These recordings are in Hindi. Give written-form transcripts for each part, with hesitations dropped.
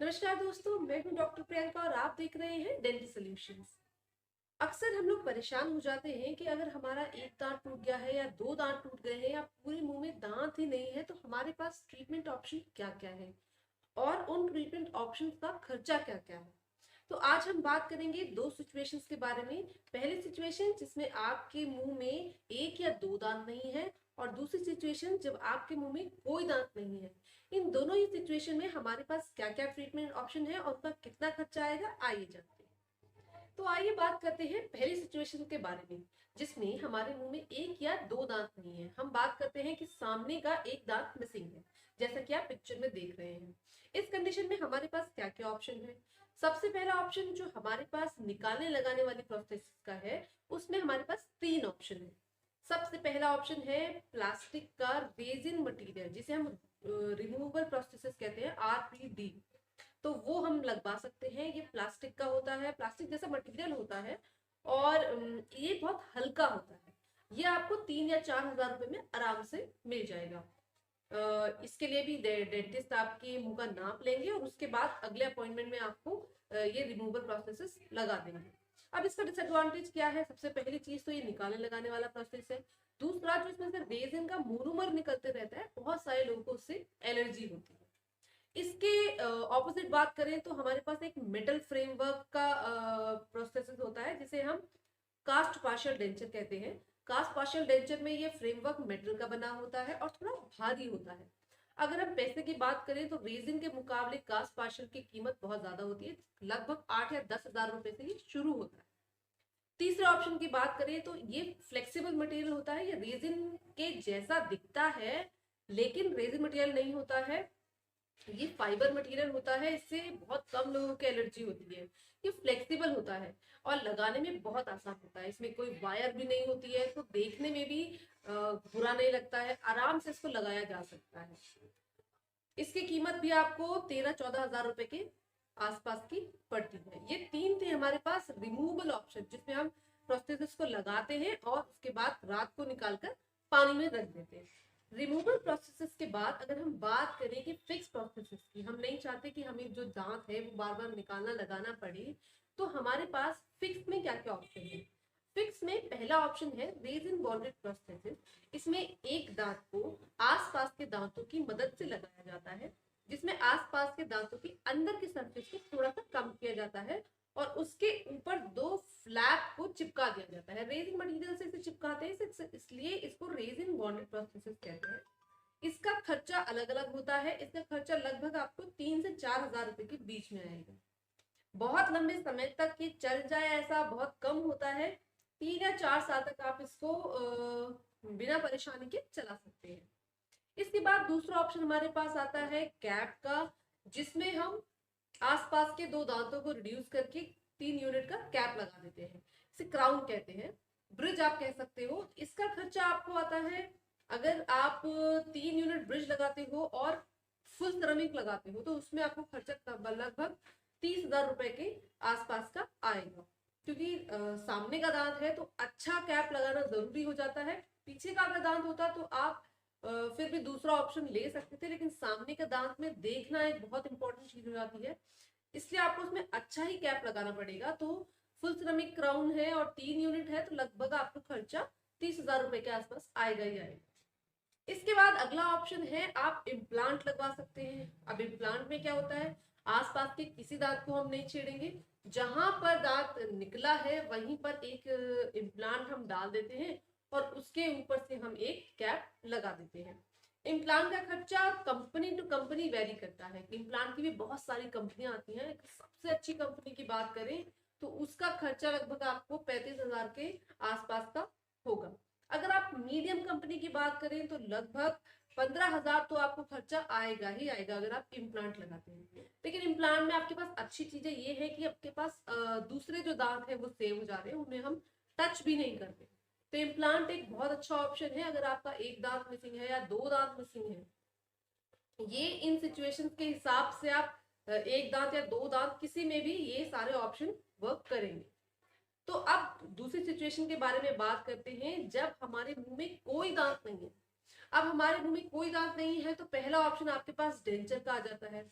नमस्कार दोस्तों, मैं हूं डॉक्टर प्रियंका और आप देख रहे हैं डेंटल सॉल्यूशंस। अक्सर हम लोग परेशान हो जाते हैं कि अगर हमारा एक दांत टूट गया है या दो दांत टूट गए हैं या पूरे मुंह में दांत ही नहीं है तो हमारे पास ट्रीटमेंट ऑप्शन क्या क्या है और उन ट्रीटमेंट ऑप्शंस का खर्चा क्या क्या है। तो आज हम बात करेंगे दो सिचुएशंस के बारे में। पहली सिचुएशन जिसमें आपके मुंह में एक या दो दांत नहीं है और दूसरी सिचुएशन जब आपके मुंह में कोई दांत नहीं है। इन दोनों ही सिचुएशन में हमारे पास क्या क्या ट्रीटमेंट ऑप्शन है और उनका कितना खर्चा आएगा, आइए जानते हैं। तो आइए बात करते हैं पहली सिचुएशन के बारे में जिसमें हमारे मुंह में एक या दो दांत नहीं है। हम बात करते हैं कि सामने का एक दांत मिसिंग है, जैसा कि आप पिक्चर में देख रहे हैं। इस कंडीशन में हमारे पास क्या क्या ऑप्शन है। सबसे पहला ऑप्शन जो हमारे पास निकालने लगाने वाली प्रोसेस का है, उसमें हमारे पास तीन ऑप्शन है। सबसे पहला ऑप्शन है प्लास्टिक का रेजिन मटेरियल, जिसे हम रिमूवेबल प्रोस्थेसिस कहते हैं, आरपीडी। तो वो हम लगवा सकते हैं। ये प्लास्टिक का होता है, प्लास्टिक जैसा मटेरियल होता है और ये बहुत हल्का होता है। ये आपको 3 या 4 हज़ार रुपए में आराम से मिल जाएगा। इसके लिए भी डेंटिस्ट आपके मुंह का नाप लेंगे और उसके बाद अगले अपॉइंटमेंट में आपको ये रिमूवल प्रोसेसेस लगा देंगे। अब इसका डिसएडवांटेज क्या है? सबसे पहली चीज तो ये निकालने लगाने वाला प्रोसेस है। दूसरा, जो इसमें से रेजिन का मोनोमर निकलते रहता है, बहुत सारे लोगों को उससे एलर्जी होती है। इसके ऑपोजिट बात करें तो हमारे पास एक मेटल फ्रेमवर्क का प्रोसेस होता है जिसे हम कास्ट पार्शियल डेंचर कहते हैं। कास्ट पार्शियल डेंचर में ये फ्रेमवर्क मेटल का बना होता है और थोड़ा भारी होता है। अगर हम पैसे की बात करें तो रेजिन के मुकाबले कास्ट पार्शियल की कीमत बहुत ज्यादा होती है, लगभग 8 या 10 हज़ार रुपए से ये शुरू होता है। तीसरे ऑप्शन की बात करें तो ये फ्लेक्सिबल मटेरियल होता है। ये रेजिन के जैसा दिखता है लेकिन रेजिन मटेरियल नहीं होता है, ये फाइबर मटेरियल होता है। इससे बहुत कम लोगों को एलर्जी होती है। ये फ्लेक्सिबल होता है और लगाने में बहुत आसान होता है। इसमें कोई वायर भी नहीं होती है, तो देखने में भी बुरा नहीं लगता है, आराम से इसको लगाया जा सकता है। इसकी कीमत भी आपको 13-14 हज़ार रुपए के आसपास की पड़ती है। ये तीन थे हमारे पास रिमूवेबल ऑप्शन, जिसमें हम प्रोस्थेसिस को लगाते हैं और उसके बाद रात को निकालकर पानी में रख देते हैं। रिमूवल प्रोसेसेस के बाद अगर हम बात करें कि फिक्स प्रोसेसेस की, हम नहीं चाहते कि हमें जो दांत है वो बार बार निकालना लगाना पड़े, तो हमारे पास फिक्स में क्या क्या ऑप्शन है। फिक्स में पहला ऑप्शन है रेजिन बॉन्डेड प्रोस्थेसिस। इसमें एक दांत को आसपास के दांतों की मदद से लगाया जाता है, जिसमें आसपास के दांतों की अंदर की सरफेस को थोड़ा सा कम किया जाता है और उसके ऊपर दो फ्लैप को चिपका दिया जाता है। रेजिन मटेरियल से इसे चिपकाते हैं, इसलिए इसको रेजिन बॉन्डेड प्रोस्थेसिस कहते हैं। इसका खर्चा अलग अलग होता है। इसका खर्चा लगभग आपको 3 से 4 हज़ार रुपए के बीच में आएगा। बहुत लंबे समय तक ये चल जाए ऐसा बहुत कम होता है। 3 या 4 साल तक आप इसको बिना परेशानी के चला सकते हैं। इसके बाद दूसरा ऑप्शन हमारे पास आता है कैप का, जिसमें हम आसपास के दो दांतों को रिड्यूस करके 3 यूनिट का कैप लगा देते हैं। इसे क्राउन कहते हैं, ब्रिज आप कह सकते हो। इसका खर्चा आपको आता है, अगर आप 3 यूनिट ब्रिज लगाते हो और फुल सिरेमिक लगाते हो तो उसमें आपको खर्चा लगभग 30 हज़ार रुपए के आसपास का आएगा। क्योंकि सामने का दांत है तो अच्छा कैप लगाना जरूरी हो जाता है। पीछे का अगर दांत होता तो आप फिर भी दूसरा ऑप्शन ले सकते थे, लेकिन सामने का दांत में देखना एक बहुत इंपॉर्टेंट चीज हो जाती है, इसलिए आपको उसमें अच्छा ही कैप लगाना पड़ेगा। तो फुल सिरेमिक क्राउन है और 3 यूनिट है तो लगभग आपको खर्चा 30 हज़ार रुपए के आसपास आएगा ही आएगा। इसके बाद अगला ऑप्शन है आप इम्प्लांट लगवा सकते हैं। अब इम्प्लांट में क्या होता है, आसपास के किसी दांत को हम नहीं छेड़ेंगे, जहां पर दांत निकला है वहीं पर एक इम्प्लांट हम डाल देते हैं और उसके ऊपर से हम एक कैप लगा देते हैं। इम्प्लांट का खर्चा कंपनी टू कंपनी वेरी करता है। इम्प्लांट की भी बहुत सारी कंपनियां आती हैं। सबसे अच्छी कंपनी की बात करें तो उसका खर्चा लगभग आपको 35 हज़ार के आसपास का होगा। अगर आप मीडियम कंपनी की बात करें तो लगभग 15 हज़ार तो आपको खर्चा आएगा ही आएगा अगर आप इम्प्लांट लगाते हैं। लेकिन इम्प्लांट में आपके पास अच्छी चीजें ये है कि आपके पास दूसरे जो दांत है वो सेव हो जा रहे हैं, उन्हें हम टच भी नहीं करते। तो इम्प्लांट एक बहुत अच्छा ऑप्शन है अगर आपका एक दांत मिसिंग है या दो दांत मिसिंग है। ये इन सिचुएशंस के हिसाब से आप एक दांत या दो दांत किसी में भी ये सारे ऑप्शन वर्क करेंगे। तो अब दूसरी सिचुएशन के बारे में बात करते हैं, जब हमारे मुंह में कोई दांत नहीं है। अब हमारे मुंह में कोई दांत नहीं है तो पहला ऑप्शन आपके पास डेंचर का आ जाता है।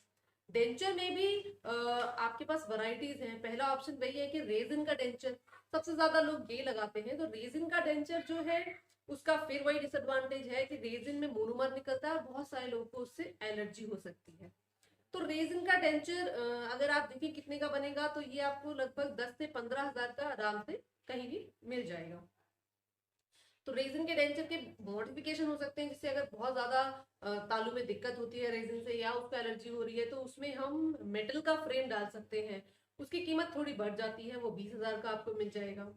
डेंचर में भी आपके पास वैरायटीज हैं। पहला ऑप्शन वही है कि रेजिन का डेंचर, सबसे ज्यादा लोग ये लगाते हैं। तो रेजिन का डेंचर जो है उसका फिर वही डिसएडवांटेज है कि रेजिन में मोनोमर निकलता है और बहुत सारे लोगों को उससे एलर्जी हो सकती है। तो रेजिन का डेंचर अगर आप देखिए कितने का बनेगा, तो ये आपको लगभग 10 से 15 हजार का आराम से कहीं भी मिल जाएगा। तो रेजिन के डेंचर के मॉडिफिकेशन हो सकते हैं, जिससे अगर बहुत ज्यादा तालू में दिक्कत होती है रेजिन से या उसको एलर्जी हो रही है, तो उसमें हम मेटल का फ्रेम डाल सकते हैं। उसकी कीमत थोड़ी बढ़ जाती है, वो 20 हजार का आपको मिल जाएगा।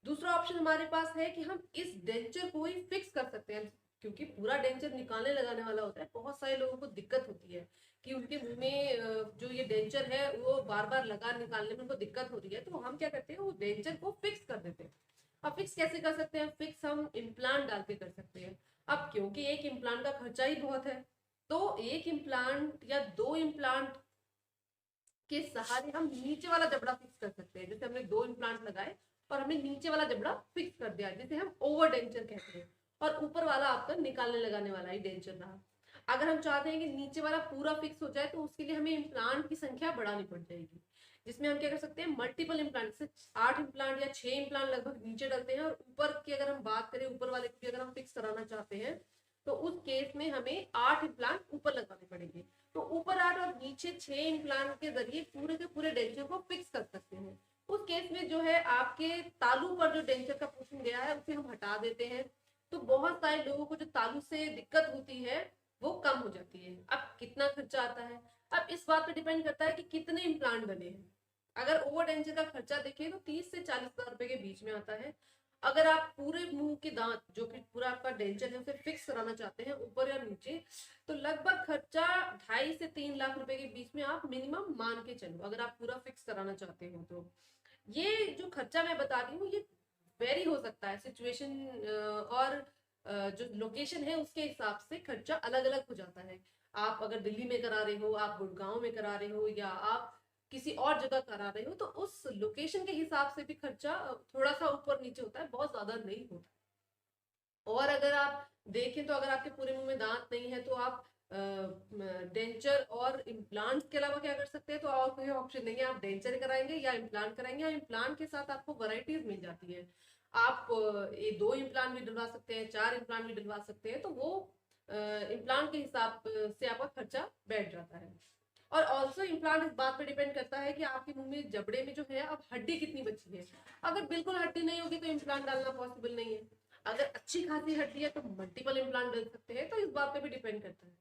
दूसरा ऑप्शन हमारे पास है कि हम इस डेंचर को ही फिक्स कर सकते हैं, क्योंकि पूरा डेंचर निकालने लगाने वाला होता है। बहुत सारे लोगों को दिक्कत होती है कि उनके मुंह में जो ये डेंचर है वो बार बार लगा निकालने में उनको दिक्कत हो रही है, तो हम क्या करते हैं, वो डेंचर को फिक्स कर देते हैं। अब फिक्स कैसे कर सकते हैं? फिक्स हम इम्प्लांट डाल के कर सकते हैं। अब क्योंकि एक इम्प्लांट का खर्चा ही बहुत है, तो एक इम्प्लांट या दो इम्प्लांट के सहारे हम नीचे वाला जबड़ा फिक्स कर सकते हैं। जैसे हमने दो इम्प्लांट लगाए और हमने नीचे वाला जबड़ा फिक्स कर दिया, जिसे हम ओवर डेंचर कहते हैं, और ऊपर वाला आपका निकालने लगाने वाला ही डेंचर रहा। अगर हम चाहते हैं कि नीचे वाला पूरा फिक्स हो जाए, तो उसके लिए हमें इम्प्लांट की संख्या बढ़ानी पड़ जाएगी, जिसमें हम क्या कर सकते हैं, मल्टीपल इम्प्लांट से 8 इम्प्लांट या 6 इम्प्लांट लगभग नीचे डलते हैं, और ऊपर की अगर हम बात करें, ऊपर वाले की अगर हम फिक्स कराना चाहते हैं, तो उस केस में हमें 8 इम्प्लांट ऊपर लगाने पड़ेंगे। तो ऊपर 8 और नीचे 6 इम्प्लांट के जरिए पूरे के पूरे डेंचर को फिक्स कर सकते हैं। उस केस में जो है आपके तालू पर जो डेंचर का पोर्शन गया है उसे हम हटा देते हैं, तो बहुत सारे लोगों को जो तालू से दिक्कत होती है वो कम हो जाती है। अब कितना खर्चा आता है, अब इस बात पे डिपेंड करता है कि कितने इम्प्लांट बने हैं। अगर ओवर डेंचर का खर्चा देखें तो 30 से 40 हजार रुपए के बीच में आता है। अगर आप पूरे मुंह के दांत जो कि पूरा आपका डेंचर है उसे फिक्स कराना चाहते हैं ऊपर या नीचे, तो लगभग खर्चा 2.5 से 3 लाख रुपए के बीच में आप मिनिमम मान के चलो, अगर आप पूरा फिक्स कराना चाहते हो तो। ये जो खर्चा मैं बता रही हूँ ये वेरी हो सकता है सिचुएशन और जो लोकेशन है उसके हिसाब से खर्चा अलग अलग हो जाता है। आप अगर दिल्ली में करा रहे हो, आप गुड़गांव में करा रहे हो, या आप किसी और जगह करा रहे हो, तो उस लोकेशन के हिसाब से भी खर्चा थोड़ा सा ऊपर नीचे होता है, बहुत ज्यादा नहीं होता। और अगर आप देखें तो अगर आपके पूरे मुंह में दांत नहीं है, तो आप डेंचर और इम्प्लांट के अलावा क्या कर सकते हैं, तो और कोई ऑप्शन नहीं है, आप डेंचर कराएंगे या इम्प्लांट कराएंगे। या इम्प्लांट के साथ आपको वैरायटीज मिल जाती है। आप ये 2 इम्प्लांट भी डलवा सकते हैं, 4 इम्प्लांट भी डलवा सकते हैं, तो वो इम्प्लांट के हिसाब से आपका खर्चा बैठ जाता है। और ऑल्सो इम्प्लांट इस बात पे डिपेंड करता है कि आपके मुंह में जबड़े में जो है अब हड्डी कितनी बची है। अगर बिल्कुल हड्डी नहीं होगी तो इम्प्लांट डालना पॉसिबल नहीं है। अगर अच्छी खासी हड्डी है तो मल्टीपल इम्प्लांट डल सकते हैं, तो इस बात पे भी डिपेंड करता है।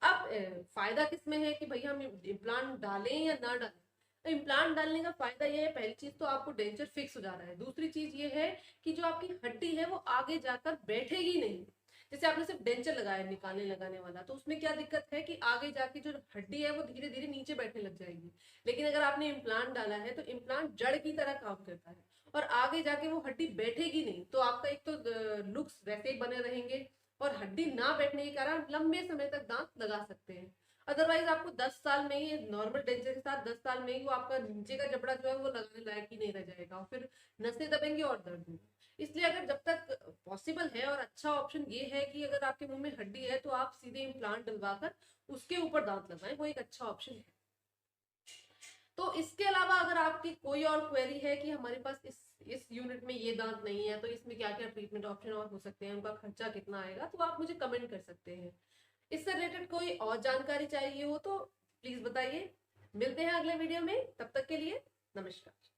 अब फायदा किसमें है कि भैया हम इम्प्लांट डालें या ना डालें। तो इम्प्लांट डालने का फायदा ये है, पहली चीज तो आपको डेंचर फिक्स हो जा रहा है। दूसरी चीज ये है कि जो आपकी हड्डी है वो आगे जाकर बैठेगी नहीं। जैसे आपने सिर्फ डेंचर लगाया निकालने लगाने वाला, तो उसमें क्या दिक्कत है कि आगे जाके जो हड्डी है वो धीरे धीरे नीचे बैठने लग जाएगी। लेकिन अगर आपने इम्प्लांट डाला है तो इम्प्लांट जड़ की तरह काम करता है, और आगे जाके वो हड्डी बैठेगी नहीं, तो आपका एक तो लुक्स वैसे ही बने रहेंगे, और हड्डी ना बैठने के कारण लंबे समय तक दांत लगा सकते हैं। अदरवाइज आपको 10 साल में ही नॉर्मल डेंचर के साथ 10 साल में ही वो आपका नीचे का जबड़ा जो है वो लगाने लायक ही नहीं रह जाएगा, और फिर नसें दबेंगी और दर्द होगा। इसलिए अगर जब तक पॉसिबल है, और अच्छा ऑप्शन ये है कि अगर आपके मुंह में हड्डी है तो आप सीधे इम्प्लांट डलवाकर उसके ऊपर दांत लगाएं, वो एक अच्छा ऑप्शन है। तो इसके अलावा अगर आपकी कोई और क्वेरी है कि हमारे पास इस यूनिट में ये दांत नहीं है, तो इसमें क्या क्या ट्रीटमेंट ऑप्शन और हो सकते हैं, उनका खर्चा कितना आएगा, तो आप मुझे कमेंट कर सकते हैं। इससे रिलेटेड कोई और जानकारी चाहिए हो तो प्लीज बताइए। मिलते हैं अगले वीडियो में, तब तक के लिए नमस्कार।